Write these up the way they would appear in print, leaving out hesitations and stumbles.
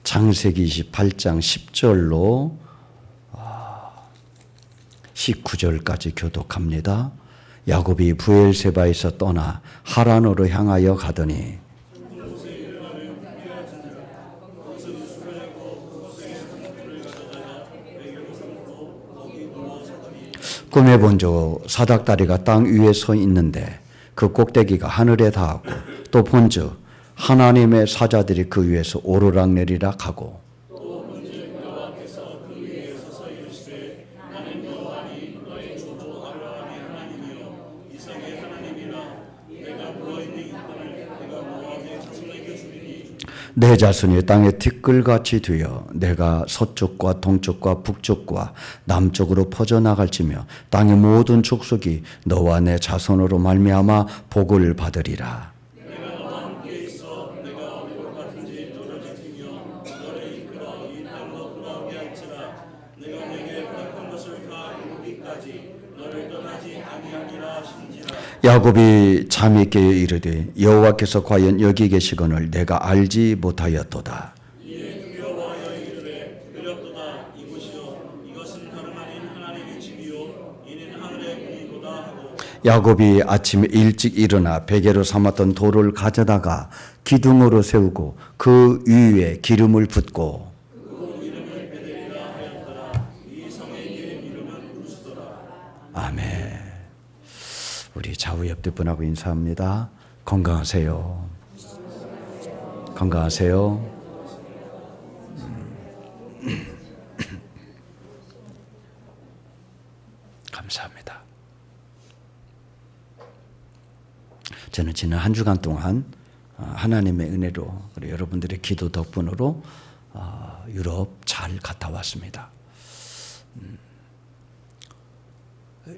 창세기 28장 10절로 19절까지 교독합니다. 야곱이 브엘세바에서 떠나 하란으로 향하여 가더니 꿈에 본즉 사닥다리가 땅 위에 서 있는데 그 꼭대기가 하늘에 닿았고 또 본즉 하나님의 사자들이 그 위에서 오르락내리락 하고 내 자손이 땅에 티끌같이 되어 내가 서쪽과 동쪽과 북쪽과 남쪽으로 퍼져나갈지며 땅의 모든 족속이 너와 내 자손으로 말미암아 복을 받으리라. 야곱이 잠이 깨어 이르되 여호와께서 과연 여기 계시거늘 내가 알지 못하였도다. 야곱이 아침에 일찍 일어나 베개로 삼았던 돌을 가져다가 기둥으로 세우고 그 위에 기름을 붓고 아멘. 우리 좌우 옆 분하고 인사합니다. 건강하세요. 건강하세요. 감사합니다. 저는 지난 한 주간 동안 하나님의 은혜로 그리고 여러분들의 기도 덕분으로 유럽 잘 갔다 왔습니다.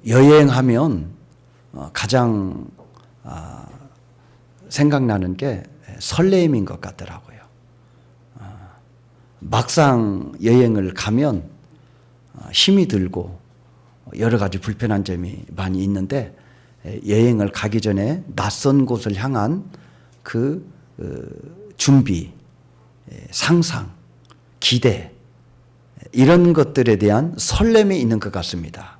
여행하면 가장 생각나는 게 설레임인 것 같더라고요. 막상 여행을 가면 힘이 들고 여러 가지 불편한 점이 많이 있는데 여행을 가기 전에 낯선 곳을 향한 그 준비, 상상, 기대 이런 것들에 대한 설렘이 있는 것 같습니다.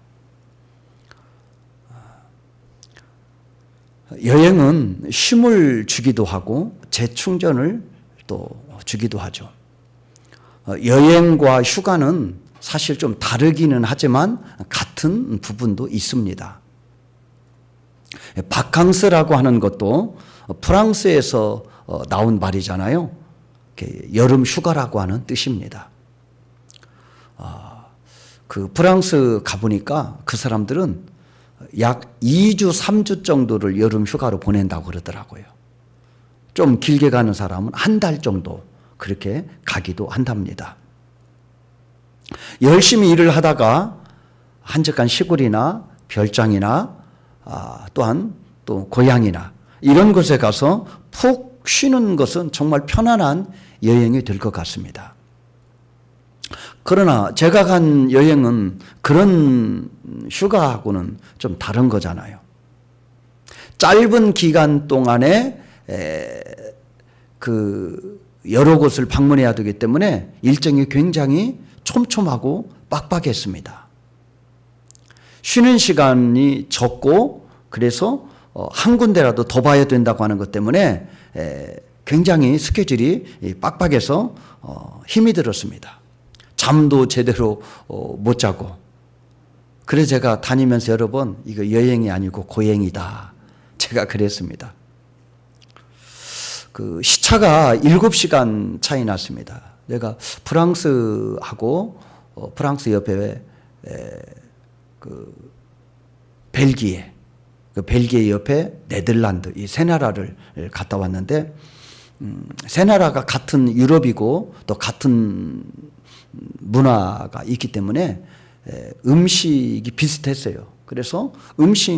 여행은 쉼을 주기도 하고 재충전을 또 주기도 하죠. 여행과 휴가는 사실 좀 다르기는 하지만 같은 부분도 있습니다. 바캉스라고 하는 것도 프랑스에서 나온 말이잖아요. 여름 휴가라고 하는 뜻입니다. 그 프랑스 가보니까 그 사람들은 약 2주, 3주 정도를 여름 휴가로 보낸다고 그러더라고요. 좀 길게 가는 사람은 한 달 정도 그렇게 가기도 한답니다. 열심히 일을 하다가 한적한 시골이나 별장이나 또한 또 고향이나 이런 곳에 가서 푹 쉬는 것은 정말 편안한 여행이 될 것 같습니다. 그러나 제가 간 여행은 그런 휴가하고는 좀 다른 거잖아요. 짧은 기간 동안에 그 여러 곳을 방문해야 되기 때문에 일정이 굉장히 촘촘하고 빡빡했습니다. 쉬는 시간이 적고 그래서 한 군데라도 더 봐야 된다고 하는 것 때문에 굉장히 스케줄이 빡빡해서 힘이 들었습니다. 잠도 제대로 못 자고 그래서 제가 다니면서 여러 번 이거 여행이 아니고 고행이다 제가 그랬습니다. 그 시차가 7시간 차이 났습니다. 내가 프랑스하고 프랑스 옆에 그 벨기에 그 벨기에 옆에 네덜란드 이 세 나라를 갔다 왔는데 세 나라가 같은 유럽이고 또 같은 문화가 있기 때문에 음식이 비슷했어요. 그래서 음식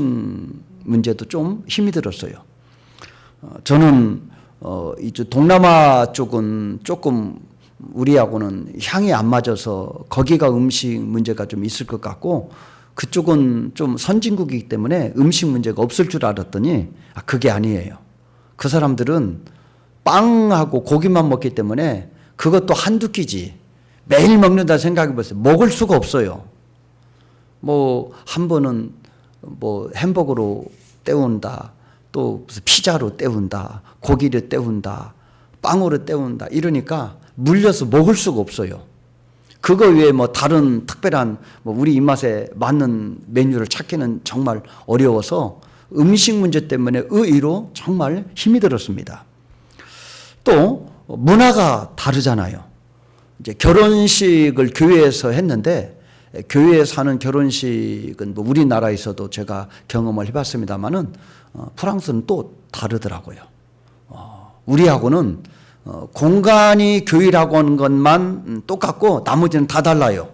문제도 좀 힘이 들었어요. 저는 이제 동남아 쪽은 조금 우리하고는 향이 안 맞아서 거기가 음식 문제가 좀 있을 것 같고 그쪽은 좀 선진국이기 때문에 음식 문제가 없을 줄 알았더니 그게 아니에요. 그 사람들은 빵하고 고기만 먹기 때문에 그것도 한두 끼지. 매일 먹는다 생각해 보세요. 먹을 수가 없어요. 뭐 한 번은 뭐 햄버거로 때운다. 또 무슨 피자로 때운다. 고기를 때운다. 빵으로 때운다. 이러니까 물려서 먹을 수가 없어요. 그거 외에 뭐 다른 특별한 뭐 우리 입맛에 맞는 메뉴를 찾기는 정말 어려워서 음식 문제 때문에 의외로 정말 힘이 들었습니다. 또 문화가 다르잖아요. 이제 결혼식을 교회에서 했는데 교회에서 하는 결혼식은 뭐 우리나라에서도 제가 경험을 해봤습니다만은 프랑스는 또 다르더라고요. 우리하고는 공간이 교회라고 하는 것만 똑같고 나머지는 다 달라요.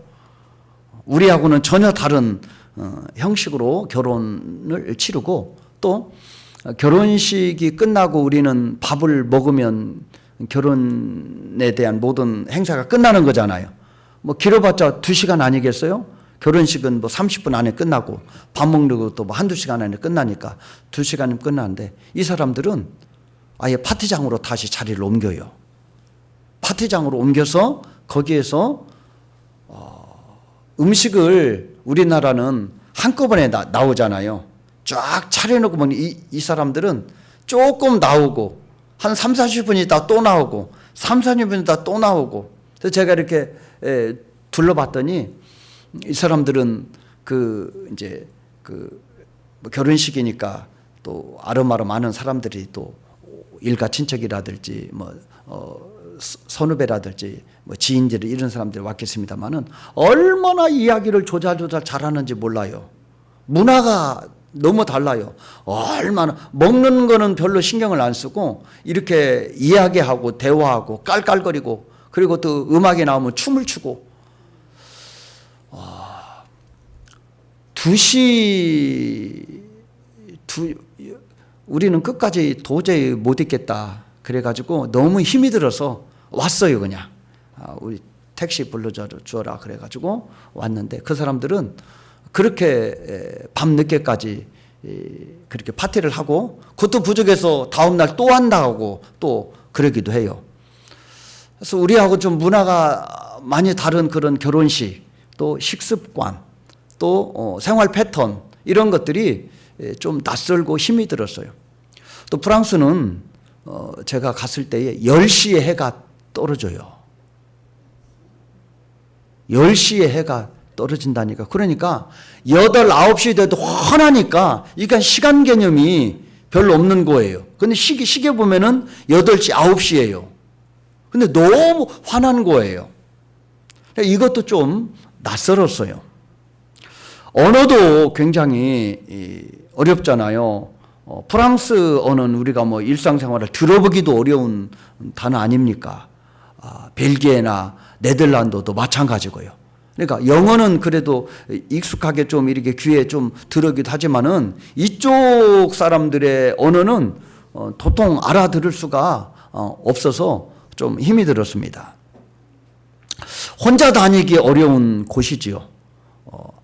우리하고는 전혀 다른 형식으로 결혼을 치르고 또 결혼식이 끝나고 우리는 밥을 먹으면 결혼에 대한 모든 행사가 끝나는 거잖아요. 뭐 길어봤자 2시간 아니겠어요? 결혼식은 뭐 30분 안에 끝나고 밥 먹는 것도 뭐 한두 시간 안에 끝나니까 2시간이면 끝나는데 이 사람들은 아예 파티장으로 다시 자리를 옮겨요. 파티장으로 옮겨서 거기에서 음식을 우리나라는 한꺼번에 나오잖아요. 쫙 차려놓고 먹는 이 사람들은 조금 나오고 한 3, 40분 있다 또 나오고 3, 40분 있다 또 나오고 그래서 제가 이렇게 둘러봤더니 이 사람들은 이제 뭐 결혼식이니까 또 아름아름 많은 사람들이 또 일가 친척이라든지 뭐 선후배라든지 뭐 지인들이 이런 사람들이 왔겠습니다만은 얼마나 이야기를 조잘조잘 잘하는지 몰라요. 문화가 너무 달라요. 얼마나 먹는 거는 별로 신경을 안 쓰고 이렇게 이야기하고 대화하고 깔깔거리고 그리고 또 음악이 나오면 춤을 추고 2시 우리는 끝까지 도저히 못 있겠다. 그래가지고 너무 힘이 들어서 왔어요. 그냥 우리 택시 불러주어라 그래가지고 왔는데 그 사람들은 그렇게 밤늦게까지 그렇게 파티를 하고 그것도 부족해서 다음날 또 한다고 또 그러기도 해요. 그래서 우리하고 좀 문화가 많이 다른 그런 결혼식 또 식습관 또 생활 패턴 이런 것들이 좀 낯설고 힘이 들었어요. 또 프랑스는 제가 갔을 때에 10시에 해가 떨어져요. 10시에 해가 떨어진다니까. 그러니까 8, 9시 돼도 환하니까 이게 시간 개념이 별로 없는 거예요. 근데 시계 보면은 8시, 9시예요. 근데 너무 환한 거예요. 이것도 좀 낯설었어요. 언어도 굉장히 어렵잖아요. 프랑스 언어는 우리가 뭐 일상생활을 들어보기도 어려운 단어 아닙니까? 벨기에나 네덜란드도 마찬가지고요. 그러니까 영어는 그래도 익숙하게 좀 이렇게 귀에 좀 들어오기도 하지만은 이쪽 사람들의 언어는 도통 알아들을 수가 없어서 좀 힘이 들었습니다. 혼자 다니기 어려운 곳이지요.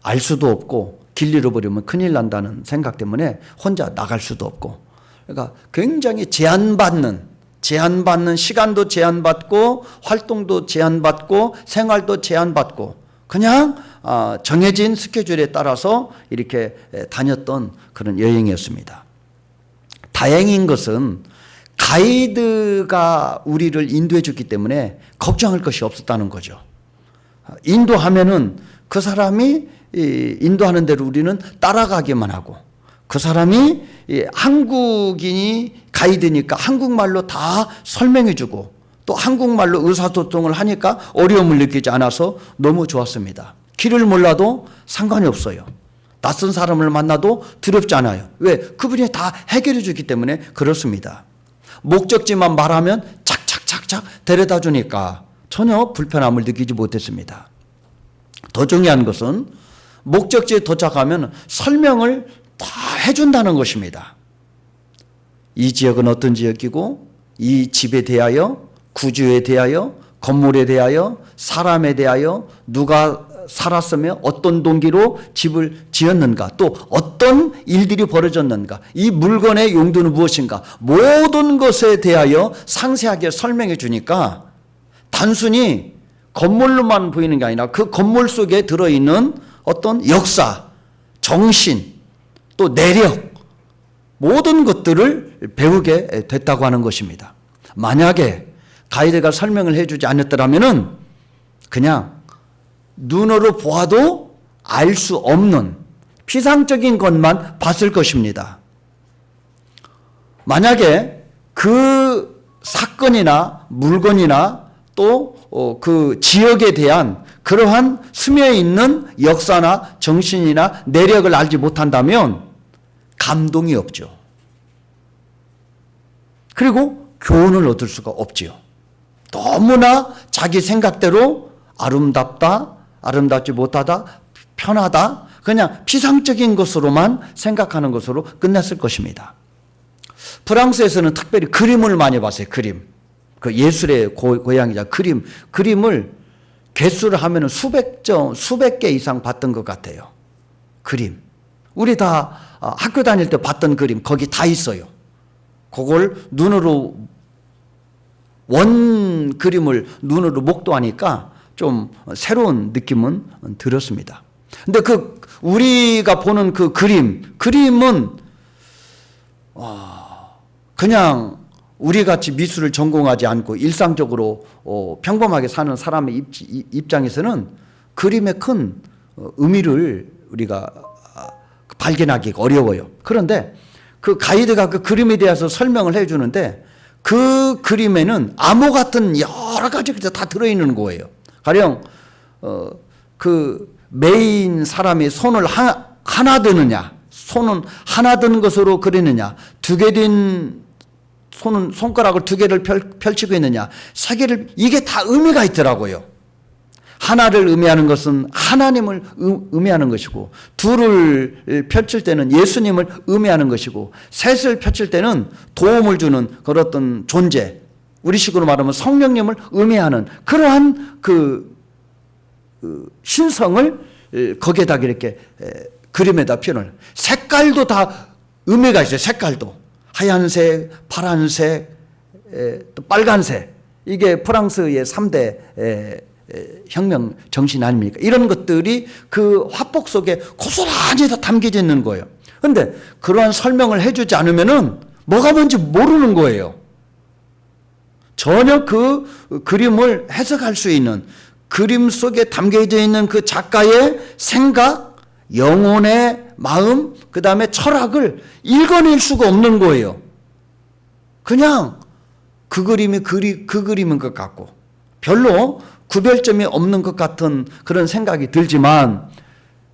알 수도 없고 길 잃어버리면 큰일 난다는 생각 때문에 혼자 나갈 수도 없고 그러니까 굉장히 제한받는 시간도 제한받고 활동도 제한받고 생활도 제한받고 그냥 정해진 스케줄에 따라서 이렇게 다녔던 그런 여행이었습니다. 다행인 것은 가이드가 우리를 인도해 줬기 때문에 걱정할 것이 없었다는 거죠. 인도하면은 그 사람이 인도하는 대로 우리는 따라가기만 하고 그 사람이 한국인이 가이드니까 한국말로 다 설명해 주고 또 한국말로 의사소통을 하니까 어려움을 느끼지 않아서 너무 좋았습니다. 길을 몰라도 상관이 없어요. 낯선 사람을 만나도 두렵지 않아요. 왜? 그분이 다 해결해 주기 때문에 그렇습니다. 목적지만 말하면 착착착착 데려다 주니까 전혀 불편함을 느끼지 못했습니다. 더 중요한 것은 목적지에 도착하면 설명을 다 해준다는 것입니다. 이 지역은 어떤 지역이고 이 집에 대하여 구조에 대하여 건물에 대하여 사람에 대하여 누가 살았으며 어떤 동기로 집을 지었는가 또 어떤 일들이 벌어졌는가 이 물건의 용도는 무엇인가 모든 것에 대하여 상세하게 설명해 주니까 단순히 건물로만 보이는 게 아니라 그 건물 속에 들어있는 어떤 역사, 정신, 또 내력, 모든 것들을 배우게 됐다고 하는 것입니다. 만약에 가이드가 설명을 해주지 않았더라면 그냥 눈으로 보아도 알 수 없는 피상적인 것만 봤을 것입니다. 만약에 그 사건이나 물건이나 또 그 지역에 대한 그러한 스며 있는 역사나 정신이나 내력을 알지 못한다면 감동이 없죠. 그리고 교훈을 얻을 수가 없지요. 너무나 자기 생각대로 아름답다, 아름답지 못하다, 편하다, 그냥 피상적인 것으로만 생각하는 것으로 끝났을 것입니다. 프랑스에서는 특별히 그림을 많이 봤어요. 그림. 그 예술의 고향이자 그림을 개수를 하면 수백 개 이상 봤던 것 같아요. 그림. 우리 다 학교 다닐 때 봤던 그림 거기 다 있어요. 그걸 눈으로 원 그림을 눈으로 목도하니까 좀 새로운 느낌은 들었습니다. 근데 우리가 보는 그 그림은 그냥 우리 같이 미술을 전공하지 않고 일상적으로 평범하게 사는 사람의 입장에서는 그림의 큰 의미를 우리가 발견하기가 어려워요. 그런데 그 가이드가 그 그림에 대해서 설명을 해주는데 그 그림에는 암호 같은 여러 가지가 다 들어있는 거예요. 가령 그 메인 사람이 손을 하나 드느냐, 손은 하나 든 것으로 그리느냐, 두 개 된 손가락을 두 개를 펼치고 있느냐, 세 개를, 이게 다 의미가 있더라고요. 하나를 의미하는 것은 하나님을 의미하는 것이고, 둘을 펼칠 때는 예수님을 의미하는 것이고, 셋을 펼칠 때는 도움을 주는 그런 어떤 존재, 우리식으로 말하면 성령님을 의미하는 그러한 그 신성을 거기에다 이렇게 그림에다 표현을. 색깔도 다 의미가 있어요. 색깔도 하얀색, 파란색, 또 빨간색. 이게 프랑스의 3대 혁명 정신 아닙니까? 이런 것들이 그 화폭 속에 고스란히 다 담겨져 있는 거예요. 그런데 그러한 설명을 해주지 않으면은 뭐가 뭔지 모르는 거예요. 전혀 그 그림을 해석할 수 있는, 그림 속에 담겨져 있는 그 작가의 생각, 영혼의 마음, 그 다음에 철학을 읽어낼 수가 없는 거예요. 그냥 그 그림이 그 그림인 것 같고 별로 구별점이 없는 것 같은 그런 생각이 들지만,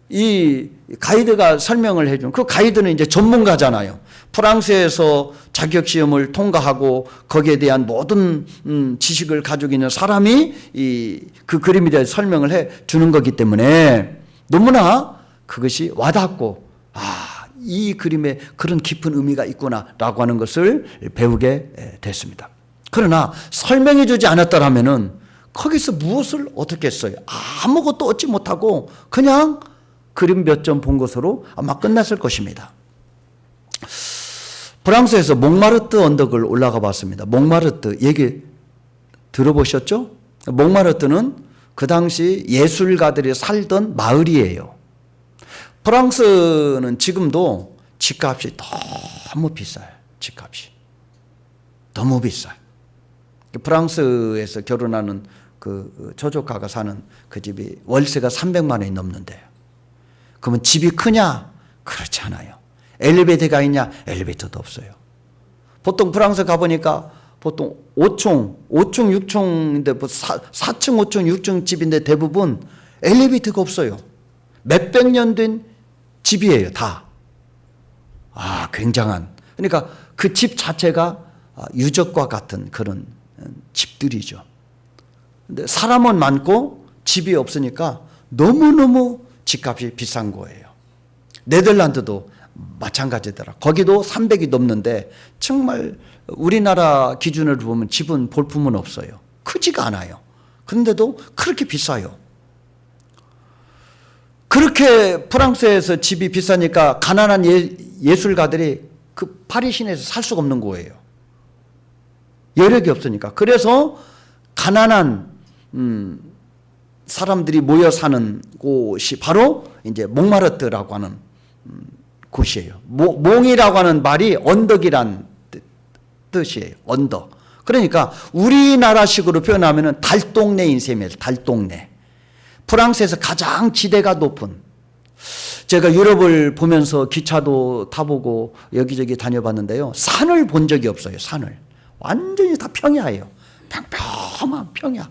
이 가이드가 설명을 해준, 그 가이드는 이제 전문가잖아요. 프랑스에서 자격시험을 통과하고 거기에 대한 모든 지식을 가지고 있는 사람이 그 그림에 대해 설명을 해 주는 거기 때문에 너무나 그것이 와닿고, 이 그림에 그런 깊은 의미가 있구나라고 하는 것을 배우게 됐습니다. 그러나 설명해 주지 않았더라면은 거기서 무엇을 얻었겠어요? 아무것도 얻지 못하고 그냥 그림 몇 점 본 것으로 아마 끝났을 것입니다. 프랑스에서 몽마르트 언덕을 올라가 봤습니다. 몽마르트 얘기 들어보셨죠? 몽마르트는 그 당시 예술가들이 살던 마을이에요. 프랑스는 지금도 집값이 너무 비싸요. 집값이 너무 비싸요. 프랑스에서 결혼하는 그 조조카가 사는 그 집이 월세가 300만 원이 넘는데요. 그러면 집이 크냐? 그렇지 않아요. 엘리베이터가 있냐? 엘리베이터도 없어요. 보통 프랑스 가보니까 보통 5층, 6층인데 4층, 5층, 6층 집인데 대부분 엘리베이터가 없어요. 몇백 년 된 집이에요, 다. 굉장한. 그러니까 그 집 자체가 유적과 같은 그런 집들이죠. 근데 사람은 많고 집이 없으니까 너무너무 집값이 비싼 거예요. 네덜란드도 마찬가지더라. 거기도 300이 넘는데 정말 우리나라 기준으로 보면 집은 볼품은 없어요. 크지가 않아요. 그런데도 그렇게 비싸요. 그렇게 프랑스에서 집이 비싸니까 가난한 예술가들이 그 파리 시내에서 살 수가 없는 거예요. 여력이 없으니까. 그래서 가난한 사람들이 모여 사는 곳이 바로 이제 몽마르트라고 하는 곳이에요. 몽이라고 하는 말이 언덕이란 뜻이에요. 언덕. 그러니까 우리나라식으로 표현하면 달동네인 셈이에요. 달동네. 프랑스에서 가장 지대가 높은, 제가 유럽을 보면서 기차도 타보고 여기저기 다녀봤는데요. 산을 본 적이 없어요. 산을. 완전히 다 평야예요. 평평한 평야.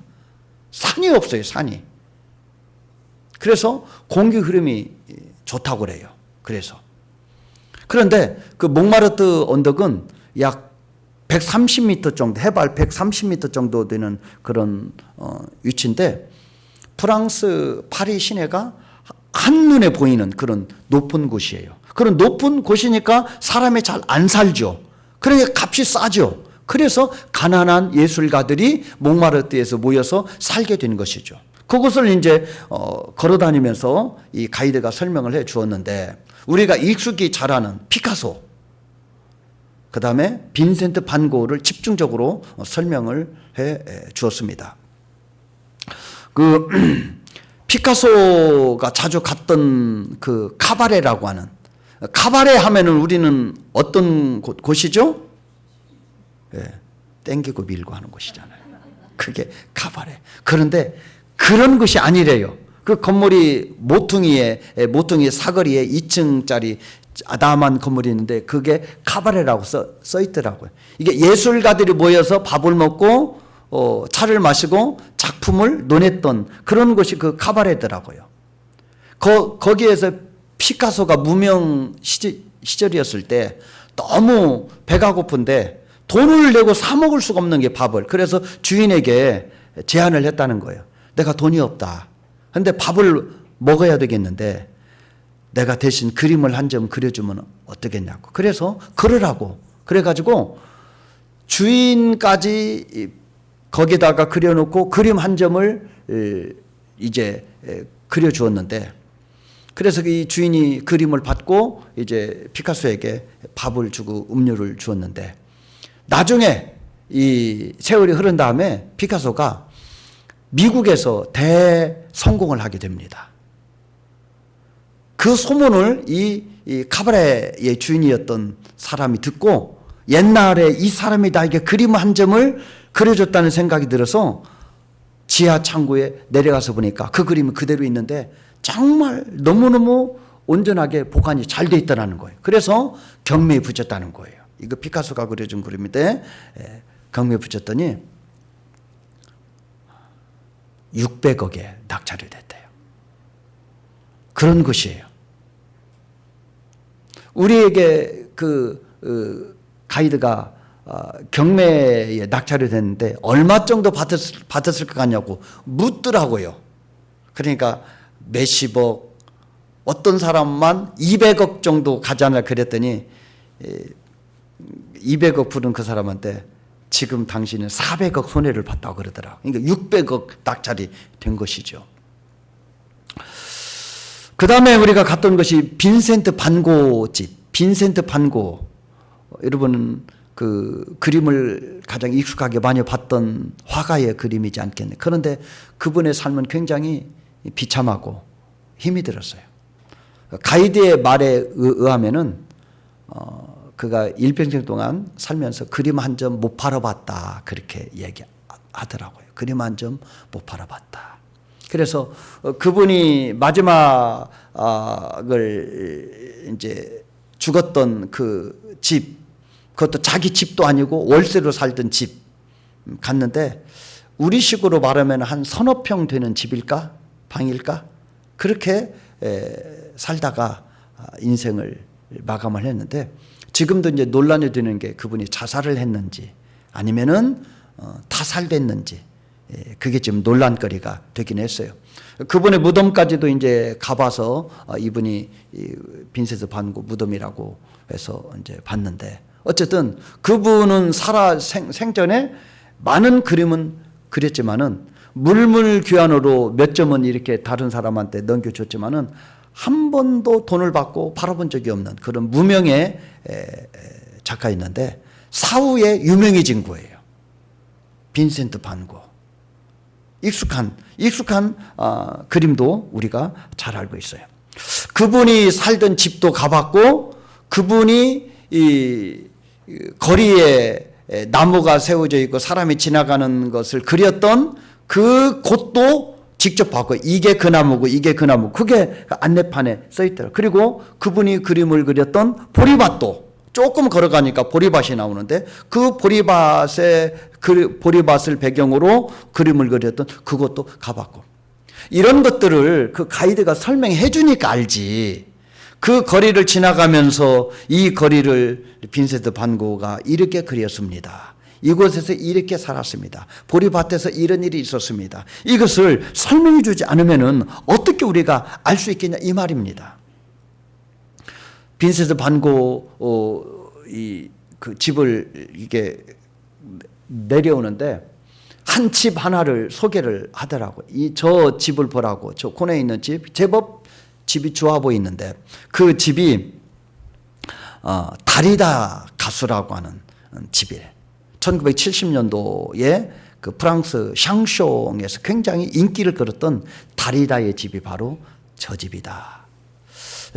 산이 없어요. 산이. 그래서 공기 흐름이 좋다고 그래요. 그런데 그 몽마르트 언덕은 약 130m 정도, 해발 130m 정도 되는 그런 위치인데, 프랑스 파리 시내가 한눈에 보이는 그런 높은 곳이에요. 그런 높은 곳이니까 사람이 잘 안 살죠. 그러니까 값이 싸죠. 그래서 가난한 예술가들이 몽마르트에서 모여서 살게 된 것이죠. 그것을 이제 걸어다니면서 이 가이드가 설명을 해 주었는데, 우리가 익숙히 잘 아는 피카소, 그 다음에 빈센트 반 고흐를 집중적으로 설명을 해 주었습니다. 그 피카소가 자주 갔던 그 카바레라고 하는, 카바레 하면은 우리는 어떤 곳이죠? 땡기고 밀고 하는 곳이잖아요. 그게 카바레. 그런데 그런 것이 아니래요. 그 건물이 모퉁이 사거리에 2층짜리 아담한 건물이 있는데 그게 카바레라고 써 있더라고요. 이게 예술가들이 모여서 밥을 먹고 차를 마시고 작품을 논했던 그런 곳이 그 카바레더라고요. 거기에서 피카소가 무명 시절이었을 때 너무 배가 고픈데 돈을 내고 사 먹을 수가 없는 게 밥을. 그래서 주인에게 제안을 했다는 거예요. 내가 돈이 없다. 그런데 밥을 먹어야 되겠는데 내가 대신 그림을 한 점 그려주면 어떻겠냐고. 그래서 그러라고. 그래가지고 주인까지 거기다가 그려놓고 그림 한 점을 이제 그려주었는데, 그래서 이 주인이 그림을 받고 이제 피카소에게 밥을 주고 음료를 주었는데, 나중에 이 세월이 흐른 다음에 피카소가 미국에서 대성공을 하게 됩니다. 그 소문을 이 카바레의 주인이었던 사람이 듣고 옛날에 이 사람이 나에게 그림 한 점을 그려줬다는 생각이 들어서 지하 창고에 내려가서 보니까 그 그림이 그대로 있는데 정말 너무너무 온전하게 보관이 잘 돼 있다는 거예요. 그래서 경매에 붙였다는 거예요. 이거 피카소가 그려준 그림인데 경매에 붙였더니 600억에 낙찰이 됐대요. 그런 것이에요. 우리에게 그 가이드가 경매에 낙찰이 됐는데 얼마 정도 받았을 것 같냐고 묻더라고요. 그러니까 몇십억, 어떤 사람만 200억 정도 가잖아 그랬더니 200억 부른 그 사람한테 지금 당신은 400억 손해를 봤다고 그러더라고요. 그러니까 600억 낙찰이 된 것이죠. 그 다음에 우리가 갔던 것이 빈센트 반 고흐 집. 빈센트 반 고흐. 여러분은 그 그림을 가장 익숙하게 많이 봤던 화가의 그림이지 않겠네. 그런데 그분의 삶은 굉장히 비참하고 힘이 들었어요. 가이드의 말에 의하면은 그가 일평생 동안 살면서 그림 한 점 못 팔아봤다 그렇게 얘기하더라고요. 그림 한 점 못 팔아봤다. 그래서 그분이 마지막을 이제 죽었던 그 집, 그것도 자기 집도 아니고 월세로 살던 집 갔는데 우리식으로 말하면 한 서너 평 되는 집일까? 방일까? 그렇게 살다가 인생을 마감을 했는데, 지금도 이제 논란이 되는 게 그분이 자살을 했는지 아니면은 타살됐는지, 그게 지금 논란거리가 되긴 했어요. 그분의 무덤까지도 이제 가봐서 이분이 빈센트 반 고흐 무덤이라고 해서 이제 봤는데, 어쨌든 그분은 생전에 많은 그림은 그렸지만은 물물교환으로 몇 점은 이렇게 다른 사람한테 넘겨줬지만은 한 번도 돈을 받고 팔아본 적이 없는 그런 무명의 작가였는데 사후에 유명해진 거예요. 빈센트 반 고흐. 익숙한 그림도 우리가 잘 알고 있어요. 그분이 살던 집도 가봤고, 그분이 이 거리에 나무가 세워져 있고 사람이 지나가는 것을 그렸던 그 곳도 직접 봤고, 이게 그 나무고 이게 그 나무, 그게 안내판에 써 있더라고요. 그리고 그분이 그림을 그렸던 보리밭도 조금 걸어가니까 보리밭이 나오는데, 그 보리밭을 배경으로 그림을 그렸던 그것도 가봤고, 이런 것들을 그 가이드가 설명해 주니까 알지. 그 거리를 지나가면서 이 거리를 빈센트 반 고흐가 이렇게 그렸습니다. 이곳에서 이렇게 살았습니다. 보리밭에서 이런 일이 있었습니다. 이것을 설명해 주지 않으면은 어떻게 우리가 알 수 있겠냐, 이 말입니다. 빈센트 반 고흐 그 집을 이게 내려오는데 한 집 하나를 소개를 하더라고요. 저 집을 보라고. 저 코너에 있는 집, 제법 집이 좋아 보이는데, 그 집이 다리다 가수라고 하는 집이에요. 1970년도에 그 프랑스 샹숑에서 굉장히 인기를 끌었던 다리다의 집이 바로 저 집이다.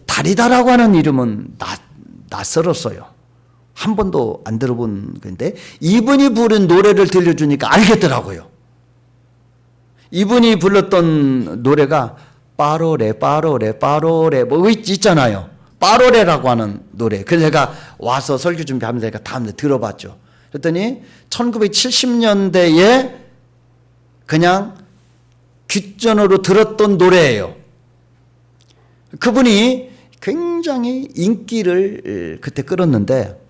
다리다라고 하는 이름은 낯설었어요. 한 번도 안 들어본 건데, 이분이 부른 노래를 들려주니까 알겠더라고요. 이분이 불렀던 노래가 빠로레 뭐 있잖아요. 빠로레라고 하는 노래. 그래서 제가 와서 설교 준비하면서 제가 다음에 들어봤죠. 그랬더니 1970년대에 그냥 귓전으로 들었던 노래예요. 그분이 굉장히 인기를 그때 끌었는데,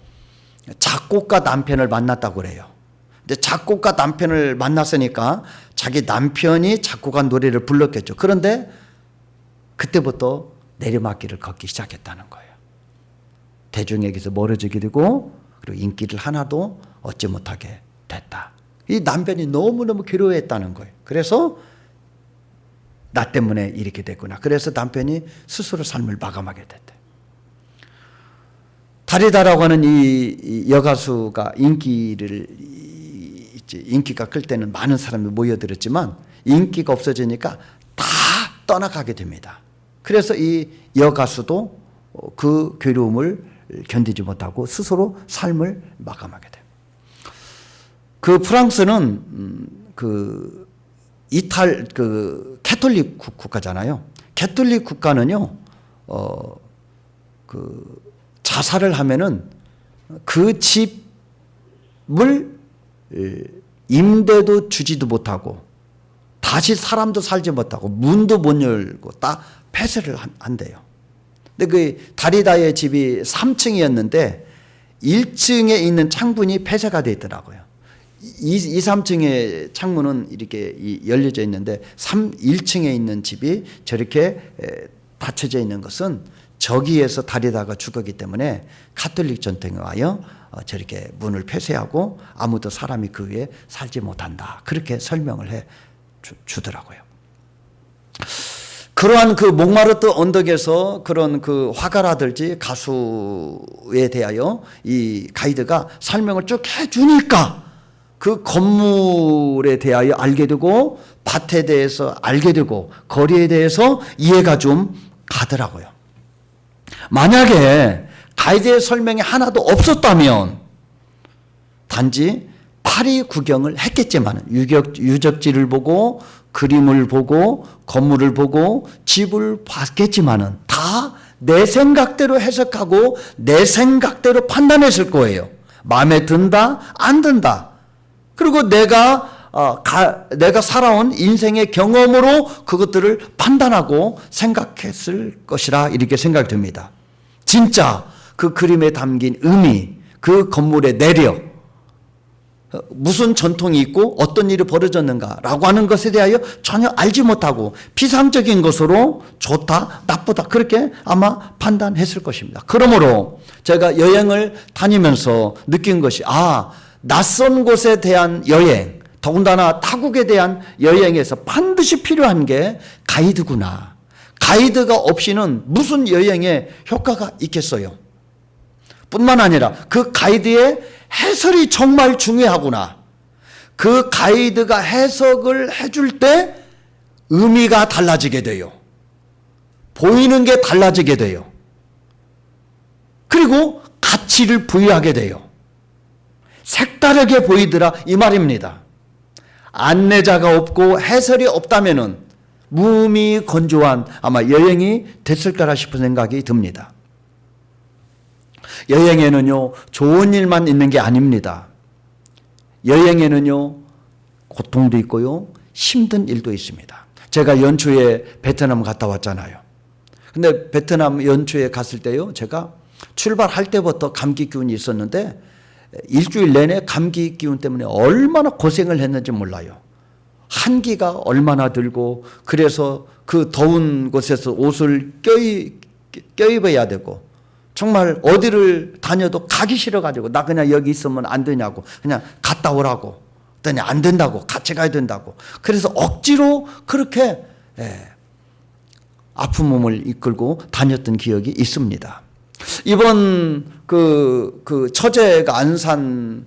작곡가 남편을 만났다고 그래요. 근데 작곡가 남편을 만났으니까 자기 남편이 작곡한 노래를 불렀겠죠. 그런데 그때부터 내리막길을 걷기 시작했다는 거예요. 대중에게서 멀어지게 되고, 그리고 인기를 하나도 얻지 못하게 됐다. 이 남편이 너무너무 괴로워했다는 거예요. 그래서 나 때문에 이렇게 됐구나. 그래서 남편이 스스로 삶을 마감하게 됐대. 다리다라고 하는 이 여가수가 인기가 클 때는 많은 사람이 모여들었지만, 인기가 없어지니까 다 떠나가게 됩니다. 그래서 이 여가수도 그 괴로움을 견디지 못하고 스스로 삶을 마감하게 돼요. 그 프랑스는 캐톨릭 국가잖아요. 캐톨릭 국가는요, 자살을 하면은 그 집을 임대도 주지도 못하고, 다시 사람도 살지 못하고, 문도 못 열고 다 폐쇄를 한대요. 근데 그 다리다의 집이 3층이었는데 1층에 있는 창문이 폐쇄가 되어 있더라고요. 2, 3층의 창문은 이렇게 열려져 있는데 1층에 있는 집이 저렇게 닫혀져 있는 것은 저기에서 다리다가 죽었기 때문에 가톨릭 전통에 의하여 저렇게 문을 폐쇄하고 아무도 사람이 그 위에 살지 못한다. 그렇게 설명을 해 주더라고요. 그러한 그 몽마르트 언덕에서 그런 그 화가라든지 가수에 대하여 이 가이드가 설명을 쭉 해주니까 그 건물에 대하여 알게 되고, 밭에 대해서 알게 되고, 거리에 대해서 이해가 좀 가더라고요. 만약에 가이드의 설명이 하나도 없었다면 단지 파리 구경을 했겠지만, 유적지를 보고 그림을 보고 건물을 보고 집을 봤겠지만은 다 내 생각대로 해석하고 내 생각대로 판단했을 거예요. 마음에 든다, 안 든다. 그리고 내가 살아온 인생의 경험으로 그것들을 판단하고 생각했을 것이라 이렇게 생각이 듭니다. 진짜 그 그림에 담긴 의미, 그 건물의 내력, 무슨 전통이 있고 어떤 일이 벌어졌는가라고 하는 것에 대하여 전혀 알지 못하고 피상적인 것으로 좋다, 나쁘다 그렇게 아마 판단했을 것입니다. 그러므로 제가 여행을 다니면서 느낀 것이, 낯선 곳에 대한 여행, 더군다나 타국에 대한 여행에서 반드시 필요한 게 가이드구나. 가이드가 없이는 무슨 여행에 효과가 있겠어요. 뿐만 아니라 그 가이드의 해설이 정말 중요하구나. 그 가이드가 해석을 해줄 때 의미가 달라지게 돼요. 보이는 게 달라지게 돼요. 그리고 가치를 부여하게 돼요. 색다르게 보이더라 이 말입니다. 안내자가 없고 해설이 없다면은 무미건조한 아마 여행이 됐을 거라 싶은 생각이 듭니다. 여행에는요, 좋은 일만 있는 게 아닙니다. 여행에는요, 고통도 있고요, 힘든 일도 있습니다. 제가 연초에 베트남 갔다 왔잖아요. 근데 베트남 연초에 갔을 때요, 제가 출발할 때부터 감기 기운이 있었는데 일주일 내내 감기 기운 때문에 얼마나 고생을 했는지 몰라요. 한기가 얼마나 들고, 그래서 그 더운 곳에서 옷을 껴입어야 되고, 정말 어디를 다녀도 가기 싫어가지고 나 그냥 여기 있으면 안 되냐고, 그냥 갔다 오라고 그랬더니 안 된다고, 같이 가야 된다고. 그래서 억지로 그렇게 아픈 몸을 이끌고 다녔던 기억이 있습니다. 이번 그 처제가 안산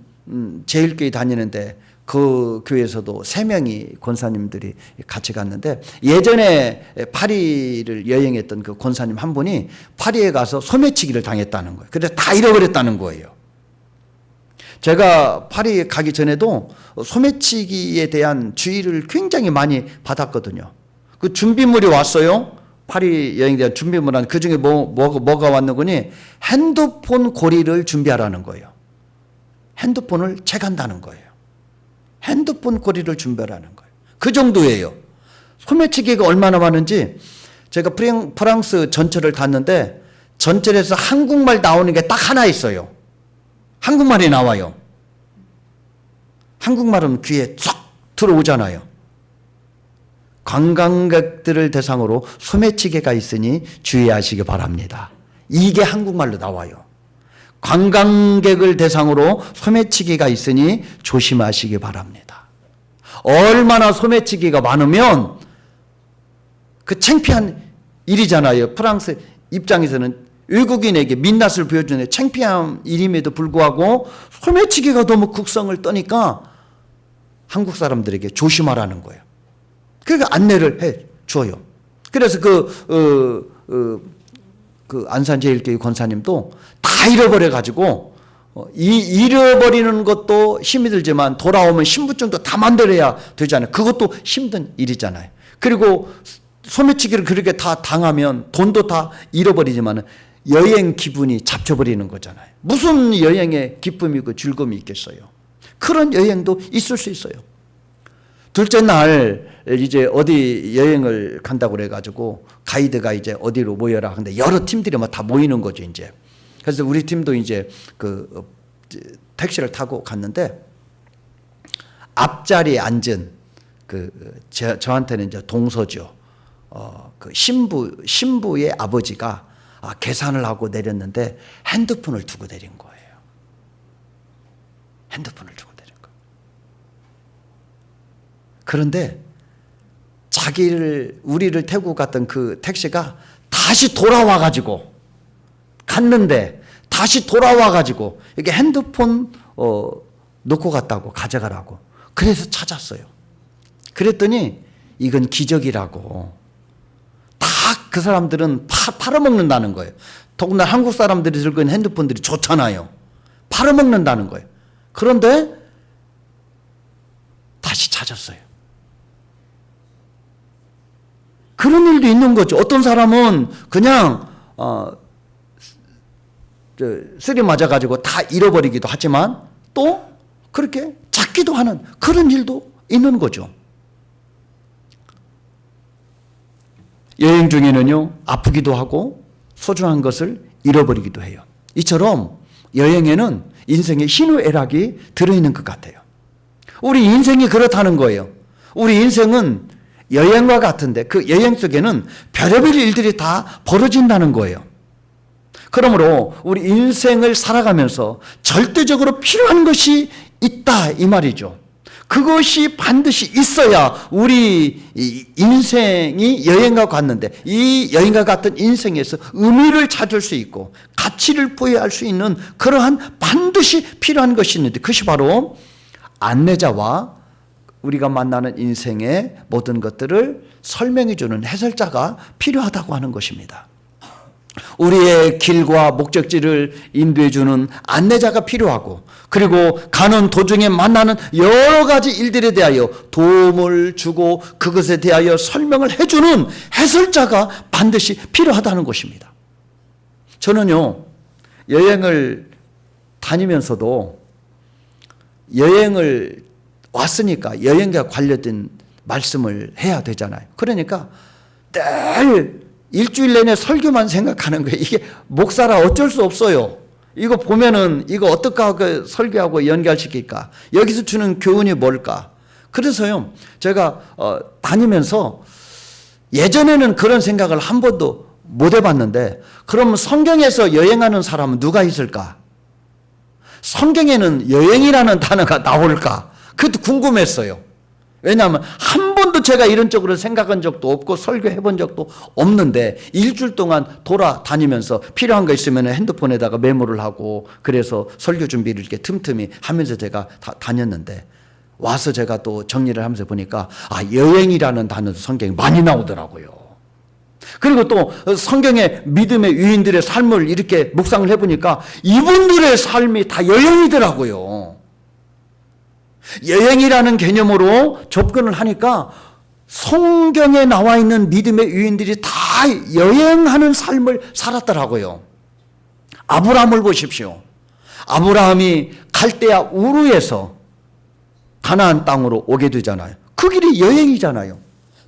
제일교회 다니는데 그 교회에서도 3명이 권사님들이 같이 갔는데, 예전에 파리를 여행했던 그 권사님 한 분이 파리에 가서 소매치기를 당했다는 거예요. 그래서 다 잃어버렸다는 거예요. 제가 파리에 가기 전에도 소매치기에 대한 주의를 굉장히 많이 받았거든요. 그 준비물이 왔어요. 파리 여행에 대한 준비물은 그 중에 뭐가 왔는 거니? 핸드폰 고리를 준비하라는 거예요. 핸드폰을 채간다는 거예요. 핸드폰 고리를 준비하라는 거예요. 그 정도예요. 소매치기가 얼마나 많은지, 제가 프랑스 전철을 탔는데 전철에서 한국말 나오는 게 딱 하나 있어요. 한국말이 나와요. 한국말은 귀에 쏙 들어오잖아요. 관광객들을 대상으로 소매치기가 있으니 주의하시기 바랍니다. 이게 한국말로 나와요. 관광객을 대상으로 소매치기가 있으니 조심하시기 바랍니다. 얼마나 소매치기가 많으면 그 창피한 일이잖아요. 프랑스 입장에서는 외국인에게 민낯을 보여주는 창피한 일임에도 불구하고 소매치기가 너무 국성을 떠니까 한국 사람들에게 조심하라는 거예요. 그러니까 안내를 해 줘요. 그래서 그 안산제일교회 권사님도 다 잃어버려가지고, 잃어버리는 것도 힘이 들지만 돌아오면 신분증도 다 만들어야 되잖아요. 그것도 힘든 일이잖아요. 그리고 소매치기를 그렇게 다 당하면 돈도 다 잃어버리지만 여행 기분이 잡혀버리는 거잖아요. 무슨 여행의 기쁨이고 즐거움이 있겠어요. 그런 여행도 있을 수 있어요. 둘째 날 이제 어디 여행을 간다고 그래가지고 가이드가 이제 어디로 모여라. 근데 여러 팀들이 막 다 모이는 거죠, 이제. 그래서 우리 팀도 이제 그 택시를 타고 갔는데, 앞자리에 앉은 저한테는 이제 동서죠. 그 신부의 아버지가 계산을 하고 내렸는데 핸드폰을 두고 내린 거예요. 핸드폰을 두고 내린 거예요. 그런데 우리를 태우고 갔던 그 택시가 다시 돌아와가지고 갔는데, 다시 돌아와가지고 이게 핸드폰 놓고 갔다고, 가져가라고. 그래서 찾았어요. 그랬더니 이건 기적이라고. 다 그 사람들은 팔아먹는다는 거예요. 더군다나 한국 사람들이 들고 있는 핸드폰들이 좋잖아요. 팔아먹는다는 거예요. 그런데 다시 찾았어요. 그런 일도 있는 거죠. 어떤 사람은 그냥 쓰리 맞아가지고 다 잃어버리기도 하지만 또 그렇게 찾기도 하는 그런 일도 있는 거죠. 여행 중에는요, 아프기도 하고 소중한 것을 잃어버리기도 해요. 이처럼 여행에는 인생의 희노애락이 들어있는 것 같아요. 우리 인생이 그렇다는 거예요. 우리 인생은 여행과 같은데 그 여행 속에는 별의별 일들이 다 벌어진다는 거예요. 그러므로 우리 인생을 살아가면서 절대적으로 필요한 것이 있다 이 말이죠. 그것이 반드시 있어야 우리 인생이 여행과 같는데, 이 여행과 같은 인생에서 의미를 찾을 수 있고 가치를 부여할 수 있는 그러한 반드시 필요한 것이 있는데, 그것이 바로 안내자와 우리가 만나는 인생의 모든 것들을 설명해 주는 해설자가 필요하다고 하는 것입니다. 우리의 길과 목적지를 인도해 주는 안내자가 필요하고, 그리고 가는 도중에 만나는 여러 가지 일들에 대하여 도움을 주고 그것에 대하여 설명을 해주는 해설자가 반드시 필요하다는 것입니다. 저는요, 여행을 다니면서도 여행을 왔으니까 여행과 관련된 말씀을 해야 되잖아요. 그러니까 늘 일주일 내내 설교만 생각하는 거예요. 이게 목사라 어쩔 수 없어요. 이거 보면은 이거 어떻게 하고 설교하고 연결시킬까? 여기서 주는 교훈이 뭘까? 그래서요, 제가 다니면서 예전에는 그런 생각을 한 번도 못 해봤는데, 그럼 성경에서 여행하는 사람은 누가 있을까? 성경에는 여행이라는 단어가 나올까? 그것도 궁금했어요. 왜냐하면 한 번도 제가 이런 쪽으로 생각한 적도 없고 설교해 본 적도 없는데, 일주일 동안 돌아다니면서 필요한 거 있으면 핸드폰에다가 메모를 하고, 그래서 설교 준비를 이렇게 틈틈이 하면서 제가 다녔는데, 와서 제가 또 정리를 하면서 보니까 여행이라는 단어도 성경에 많이 나오더라고요. 그리고 또 성경의 믿음의 위인들의 삶을 이렇게 묵상을 해보니까 이분들의 삶이 다 여행이더라고요. 여행이라는 개념으로 접근을 하니까 성경에 나와 있는 믿음의 위인들이 다 여행하는 삶을 살았더라고요. 아브라함을 보십시오. 아브라함이 갈대아 우르에서 가나안 땅으로 오게 되잖아요. 그 길이 여행이잖아요.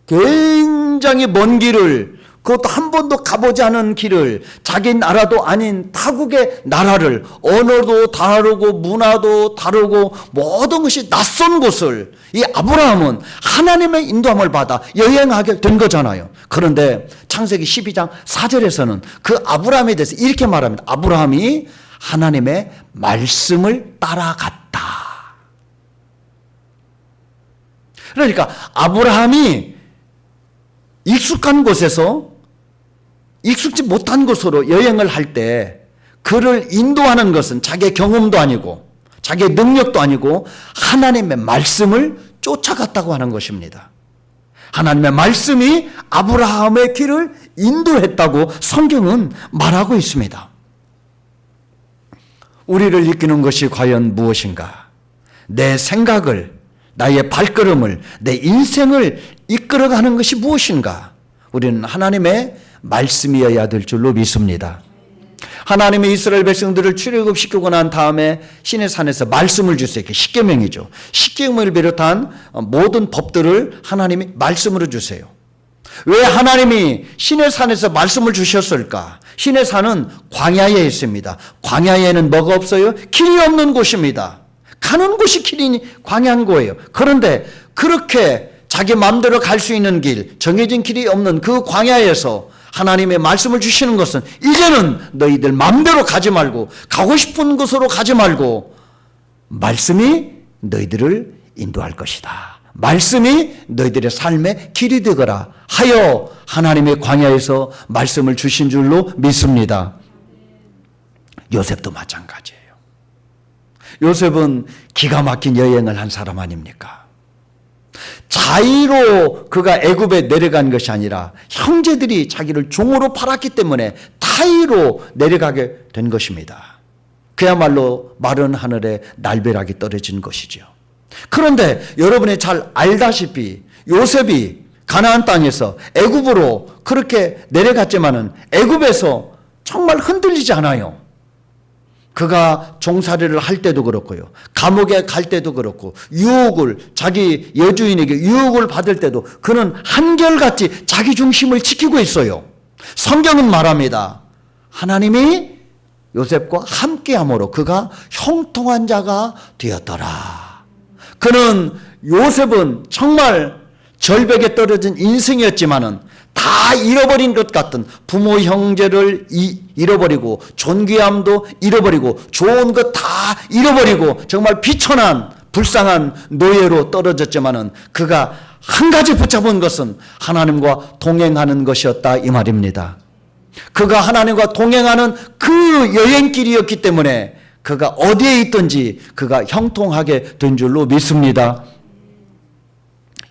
굉장히 먼 길을, 그것도 한 번도 가보지 않은 길을, 자기 나라도 아닌 타국의 나라를, 언어도 다르고 문화도 다르고 모든 것이 낯선 곳을 이 아브라함은 하나님의 인도함을 받아 여행하게 된 거잖아요. 그런데 창세기 12장 4절에서는 그 아브라함에 대해서 이렇게 말합니다. 아브라함이 하나님의 말씀을 따라갔다. 그러니까 아브라함이 익숙한 곳에서 익숙지 못한 곳으로 여행을 할 때 그를 인도하는 것은 자기의 경험도 아니고 자기의 능력도 아니고 하나님의 말씀을 쫓아갔다고 하는 것입니다. 하나님의 말씀이 아브라함의 길을 인도했다고 성경은 말하고 있습니다. 우리를 이끄는 것이 과연 무엇인가? 내 생각을, 나의 발걸음을, 내 인생을 이끌어가는 것이 무엇인가? 우리는 하나님의 말씀이어야 될 줄로 믿습니다. 하나님의 이스라엘 백성들을 출애굽시키고 난 다음에 시내산에서 말씀을 주세요. 십계명이죠. 십계명을 비롯한 모든 법들을 하나님이 말씀으로 주세요. 왜 하나님이 시내산에서 말씀을 주셨을까? 시내산은 광야에 있습니다. 광야에는 뭐가 없어요? 길이 없는 곳입니다. 가는 곳이 길이 광야인 거예요. 그런데 그렇게 자기 마음대로 갈 수 있는 길, 정해진 길이 없는 그 광야에서 하나님의 말씀을 주시는 것은 이제는 너희들 마음대로 가지 말고 가고 싶은 곳으로 가지 말고 말씀이 너희들을 인도할 것이다. 말씀이 너희들의 삶의 길이 되거라 하여 하나님의 광야에서 말씀을 주신 줄로 믿습니다. 요셉도 마찬가지예요. 요셉은 기가 막힌 여행을 한 사람 아닙니까? 자의로 그가 애굽에 내려간 것이 아니라 형제들이 자기를 종으로 팔았기 때문에 타의로 내려가게 된 것입니다. 그야말로 마른 하늘에 날벼락이 떨어진 것이죠. 그런데 여러분이 잘 알다시피 요셉이 가나안 땅에서 애굽으로 그렇게 내려갔지만은 애굽에서 정말 흔들리지 않아요. 그가 종살이를 할 때도 그렇고요. 감옥에 갈 때도 그렇고 유혹을 자기 여주인에게 유혹을 받을 때도 그는 한결같이 자기 중심을 지키고 있어요. 성경은 말합니다. 하나님이 요셉과 함께함으로 그가 형통한 자가 되었더라. 그는 요셉은 정말 절벽에 떨어진 인생이었지만은 다 잃어버린 것 같은 부모 형제를 잃어버리고 존귀함도 잃어버리고 좋은 것 다 잃어버리고 정말 비천한 불쌍한 노예로 떨어졌지만은 그가 한 가지 붙잡은 것은 하나님과 동행하는 것이었다 이 말입니다. 그가 하나님과 동행하는 그 여행길이었기 때문에 그가 어디에 있든지 그가 형통하게 된 줄로 믿습니다.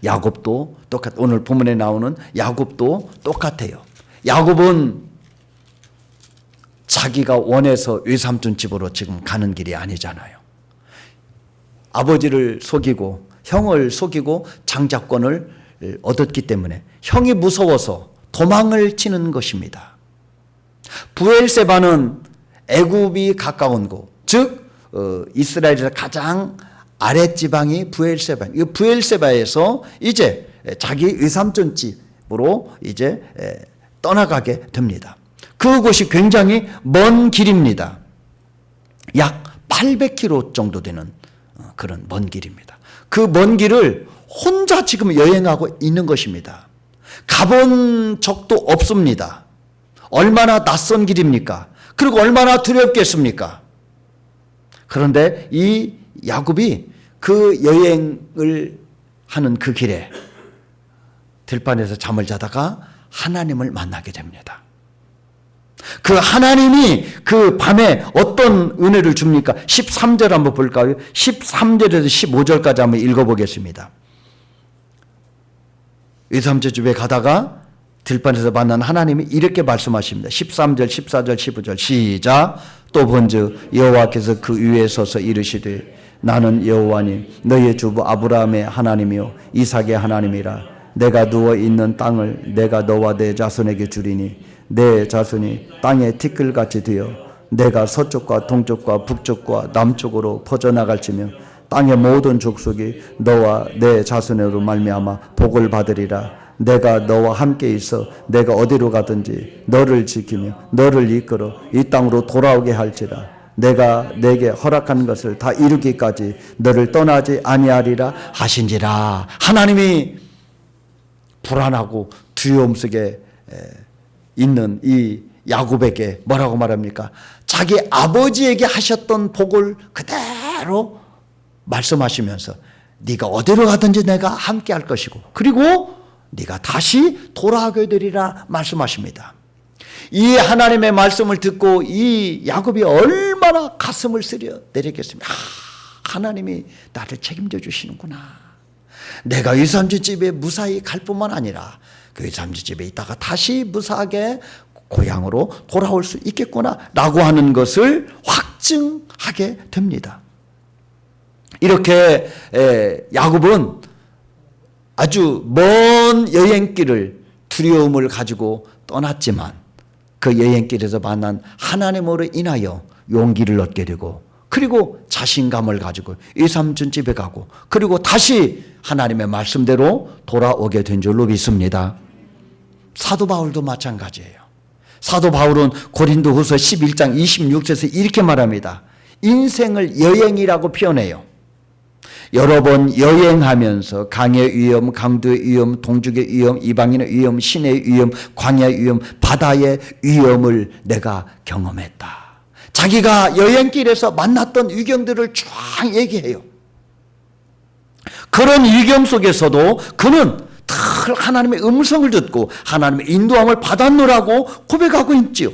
야곱도 오늘 본문에 나오는 야곱도 똑같아요. 야곱은 자기가 원해서 외삼촌 집으로 지금 가는 길이 아니잖아요. 아버지를 속이고 형을 속이고 장자권을 얻었기 때문에 형이 무서워서 도망을 치는 것입니다. 브엘세바는 애굽이 가까운 곳, 즉 이스라엘에서 가장 아랫지방이 브엘세바. 이 브엘세바에서 이제 자기 외삼촌 집으로 이제 떠나가게 됩니다. 그곳이 굉장히 먼 길입니다. 약 800km 정도 되는 그런 먼 길입니다. 그 먼 길을 혼자 지금 여행하고 있는 것입니다. 가본 적도 없습니다. 얼마나 낯선 길입니까? 그리고 얼마나 두렵겠습니까? 그런데 이 야곱이 그 여행을 하는 그 길에 들판에서 잠을 자다가 하나님을 만나게 됩니다. 그 하나님이 그 밤에 어떤 은혜를 줍니까? 13절 한번 볼까요? 13절에서 15절까지 한번 읽어보겠습니다. 외삼촌 집에 가다가 들판에서 만난 하나님이 이렇게 말씀하십니다. 13절, 14절, 15절 시작. 또 본즉 여호와께서 그 위에 서서 이르시되 나는 여호와니 너희의 주부 아브라함의 하나님이요 이삭의 하나님이라. 내가 누워 있는 땅을 내가 너와 내 자손에게 주리니 내 자손이 땅의 티끌같이 되어 내가 서쪽과 동쪽과 북쪽과 남쪽으로 퍼져나갈지며 땅의 모든 족속이 너와 내 자손으로 말미암아 복을 받으리라. 내가 너와 함께 있어 내가 어디로 가든지 너를 지키며 너를 이끌어 이 땅으로 돌아오게 할지라. 내가 내게 허락한 것을 다 이루기까지 너를 떠나지 아니하리라 하신지라. 하나님이 불안하고 두려움 속에 있는 이 야곱에게 뭐라고 말합니까? 자기 아버지에게 하셨던 복을 그대로 말씀하시면서 네가 어디로 가든지 내가 함께 할 것이고 그리고 네가 다시 돌아오게 되리라 말씀하십니다. 이 하나님의 말씀을 듣고 이 야곱이 얼마나 가슴을 쓰려 내렸겠습니까? 하나님이 나를 책임져 주시는구나. 내가 외삼촌 집에 무사히 갈 뿐만 아니라 그 외삼촌 집에 있다가 다시 무사하게 고향으로 돌아올 수 있겠구나 라고 하는 것을 확증하게 됩니다. 이렇게 야곱은 아주 먼 여행길을 두려움을 가지고 떠났지만 그 여행길에서 만난 하나님으로 인하여 용기를 얻게 되고 그리고 자신감을 가지고 외삼촌 집에 가고 그리고 다시 하나님의 말씀대로 돌아오게 된 줄로 믿습니다. 사도 바울도 마찬가지예요. 사도 바울은 고린도후서 11장 26절에서 이렇게 말합니다. 인생을 여행이라고 표현해요. 여러 번 여행하면서 강의 위험, 강도의 위험, 동족의 위험, 이방인의 위험, 신의 위험, 광야의 위험, 바다의 위험을 내가 경험했다. 자기가 여행길에서 만났던 위경들을 쫙 얘기해요. 그런 위경 속에서도 그는 늘 하나님의 음성을 듣고 하나님의 인도함을 받았노라고 고백하고 있지요.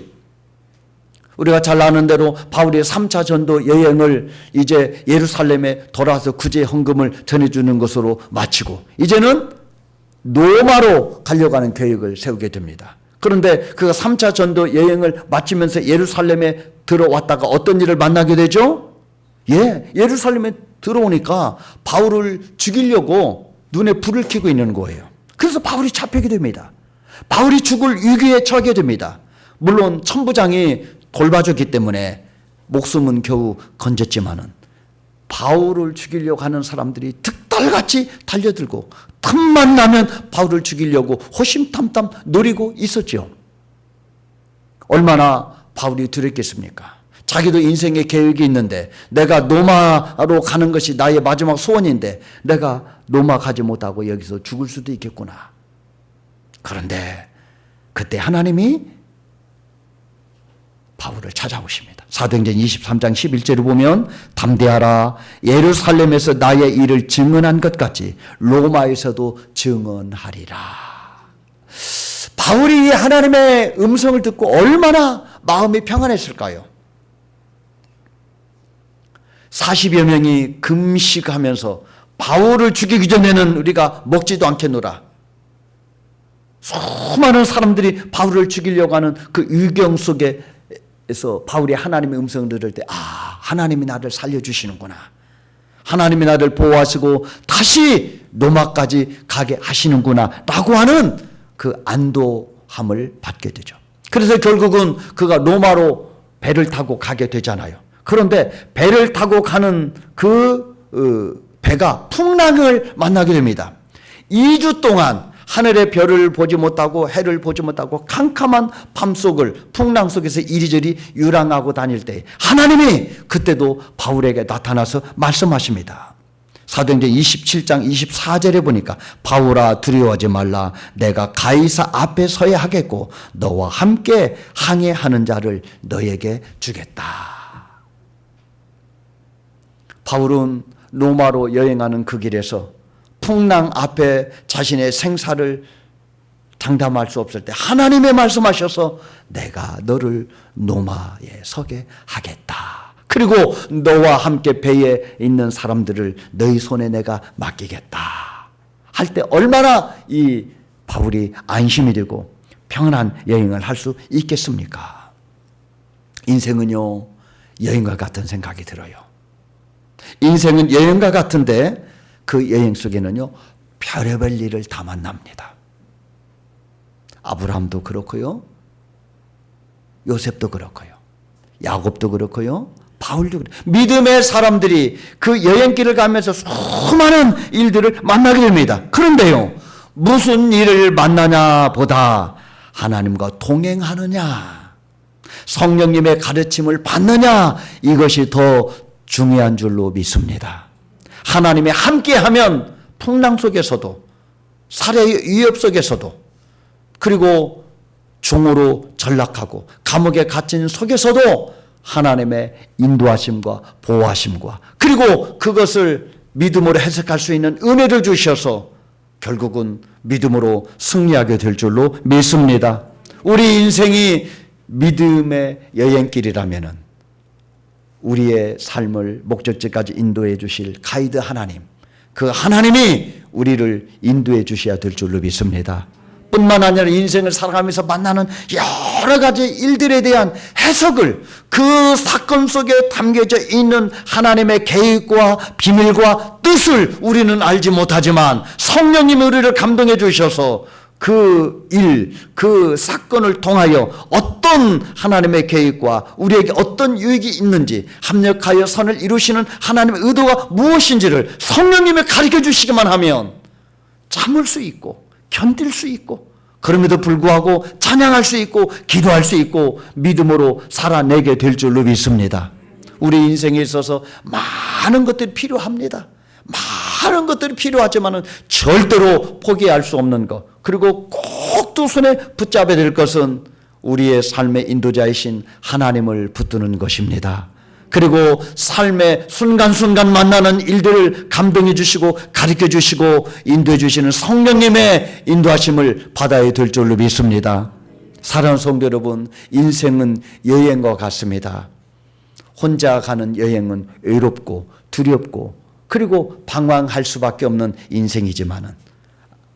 우리가 잘 아는 대로 바울의 3차 전도 여행을 이제 예루살렘에 돌아와서 구제 헌금을 전해주는 것으로 마치고 이제는 로마로 가려고 하는 계획을 세우게 됩니다. 그런데 그 3차 전도 여행을 마치면서 예루살렘에 들어왔다가 어떤 일을 만나게 되죠? 예루살렘에 들어오니까 바울을 죽이려고 눈에 불을 켜고 있는 거예요. 그래서 바울이 잡히게 됩니다. 바울이 죽을 위기에 처하게 됩니다. 물론 천부장이 돌봐줬기 때문에 목숨은 겨우 건졌지만은 바울을 죽이려고 하는 사람들이 득달같이 달려들고 틈만 나면 바울을 죽이려고 호심탐탐 노리고 있었죠. 얼마나 바울이 두렵겠습니까? 자기도 인생의 계획이 있는데 내가 로마로 가는 것이 나의 마지막 소원인데 내가 로마 가지 못하고 여기서 죽을 수도 있겠구나. 그런데 그때 하나님이 바울을 찾아오십니다. 사도행전 23장 11절을 보면 담대하라. 예루살렘에서 나의 일을 증언한 것 같이 로마에서도 증언하리라. 바울이 하나님의 음성을 듣고 얼마나 마음이 평안했을까요? 40여 명이 금식하면서 바울을 죽이기 전에는 우리가 먹지도 않겠노라. 수많은 사람들이 바울을 죽이려고 하는 그 위경 속에서 바울이 하나님의 음성을 들을 때, 하나님이 나를 살려주시는구나. 하나님이 나를 보호하시고 다시 로마까지 가게 하시는구나 라고 하는 그 안도함을 받게 되죠. 그래서 결국은 그가 로마로 배를 타고 가게 되잖아요. 그런데 배를 타고 가는 그 배가 풍랑을 만나게 됩니다. 2주 동안 하늘의 별을 보지 못하고 해를 보지 못하고 캄캄한 밤속을 풍랑 속에서 이리저리 유랑하고 다닐 때 하나님이 그때도 바울에게 나타나서 말씀하십니다. 사도행전 27장 24절에 보니까 바울아 두려워하지 말라. 내가 가이사 앞에 서야 하겠고 너와 함께 항해하는 자를 너에게 주겠다. 바울은 로마로 여행하는 그 길에서 풍랑 앞에 자신의 생사를 장담할 수 없을 때 하나님의 말씀하셔서 내가 너를 로마에 서게 하겠다. 그리고 너와 함께 배에 있는 사람들을 너희 손에 내가 맡기겠다 할 때 얼마나 이 바울이 안심이 되고 평안한 여행을 할 수 있겠습니까? 인생은요, 여행과 같은 생각이 들어요. 인생은 여행과 같은데 그 여행 속에는요, 별의별 일을 다 만납니다. 아브라함도 그렇고요, 요셉도 그렇고요, 야곱도 그렇고요, 바울도 그렇고요. 믿음의 사람들이 그 여행길을 가면서 수많은 일들을 만나게 됩니다. 그런데요, 무슨 일을 만나냐 보다 하나님과 동행하느냐, 성령님의 가르침을 받느냐, 이것이 더 중요한 줄로 믿습니다. 하나님이 함께하면 풍랑 속에서도, 살해의 위협 속에서도, 그리고 종으로 전락하고 감옥에 갇힌 속에서도 하나님의 인도하심과 보호하심과, 그리고 그것을 믿음으로 해석할 수 있는 은혜를 주셔서 결국은 믿음으로 승리하게 될 줄로 믿습니다. 우리 인생이 믿음의 여행길이라면은 우리의 삶을 목적지까지 인도해 주실 가이드 하나님, 그 하나님이 우리를 인도해 주셔야 될 줄로 믿습니다. 뿐만 아니라 인생을 살아가면서 만나는 여러 가지 일들에 대한 해석을, 그 사건 속에 담겨져 있는 하나님의 계획과 비밀과 뜻을 우리는 알지 못하지만 성령님이 우리를 감동해 주셔서 그 일, 그 사건을 통하여 어떤 하나님의 계획과 우리에게 어떤 유익이 있는지, 합력하여 선을 이루시는 하나님의 의도가 무엇인지를 성령님이 가르쳐 주시기만 하면 참을 수 있고 견딜 수 있고, 그럼에도 불구하고 찬양할 수 있고 기도할 수 있고 믿음으로 살아내게 될 줄로 믿습니다. 우리 인생에 있어서 많은 것들이 필요합니다. 많은 것들이 필요하지만 절대로 포기할 수 없는 것, 그리고 꼭 두 손에 붙잡아야 될 것은 우리의 삶의 인도자이신 하나님을 붙드는 것입니다. 그리고 삶의 순간순간 만나는 일들을 감동해 주시고 가르쳐 주시고 인도해 주시는 성령님의 인도하심을 받아야 될 줄로 믿습니다. 사랑하는 성도 여러분, 인생은 여행과 같습니다. 혼자 가는 여행은 외롭고 두렵고 그리고 방황할 수밖에 없는 인생이지만은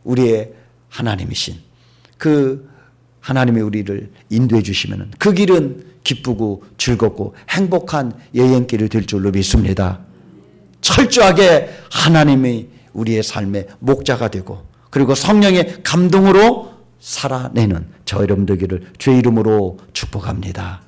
우리의 하나님이신 그 하나님이 우리를 인도해 주시면은 그 길은 기쁘고 즐겁고 행복한 여행길이 될 줄로 믿습니다. 철저하게 하나님이 우리의 삶의 목자가 되고 그리고 성령의 감동으로 살아내는 저 여러분 되기를 주의 이름으로 축복합니다.